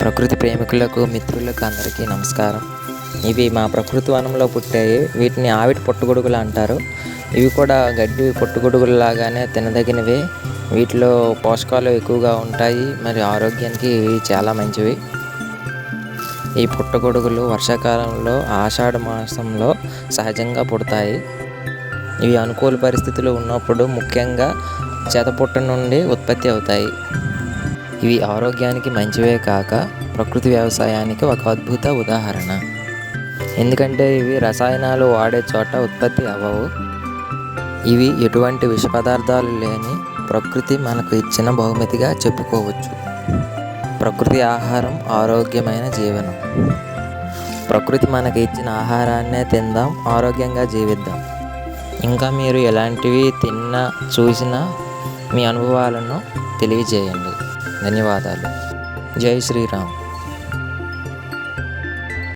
ప్రకృతి ప్రేమికులకు, మిత్రులకు అందరికీ నమస్కారం. ఇవి మా ప్రకృతి వనంలో పుట్టాయి. వీటిని ఆవిటి పుట్టగొడుగులు అంటారు. ఇవి కూడా గడ్డి పుట్టగొడుగుల్లాగానే తినదగినవే. వీటిలో పోషకాలు ఎక్కువగా ఉంటాయి. మరి ఆరోగ్యానికి ఇవి చాలా మంచివి. ఈ పుట్టగొడుగులు వర్షాకాలంలో ఆషాఢ మాసంలో సహజంగా పుడతాయి. ఇవి అనుకూల పరిస్థితులు ఉన్నప్పుడు ముఖ్యంగా చెదపుట్ట నుండి ఉత్పత్తి అవుతాయి. ఇవి ఆరోగ్యానికి మంచివే కాక ప్రకృతి వ్యవసాయానికి ఒక అద్భుత ఉదాహరణ. ఎందుకంటే ఇవి రసాయనాలు వాడే చోట ఉత్పత్తి అవ్వవు. ఇవి ఎటువంటి విష పదార్థాలు లేని ప్రకృతి మనకు ఇచ్చిన బహుమతిగా చెప్పుకోవచ్చు. ప్రకృతి ఆహారం ఆరోగ్యమైన జీవనం. ప్రకృతి మనకి ఇచ్చిన ఆహారాన్నే తిందాం, ఆరోగ్యంగా జీవిద్దాం. ఇంకా మీరు ఎలాంటివి తిన్నా చూసినా మీ అనుభవాలను తెలియజేయండి. ధన్యవాదాలు. జై శ్రీరామ్.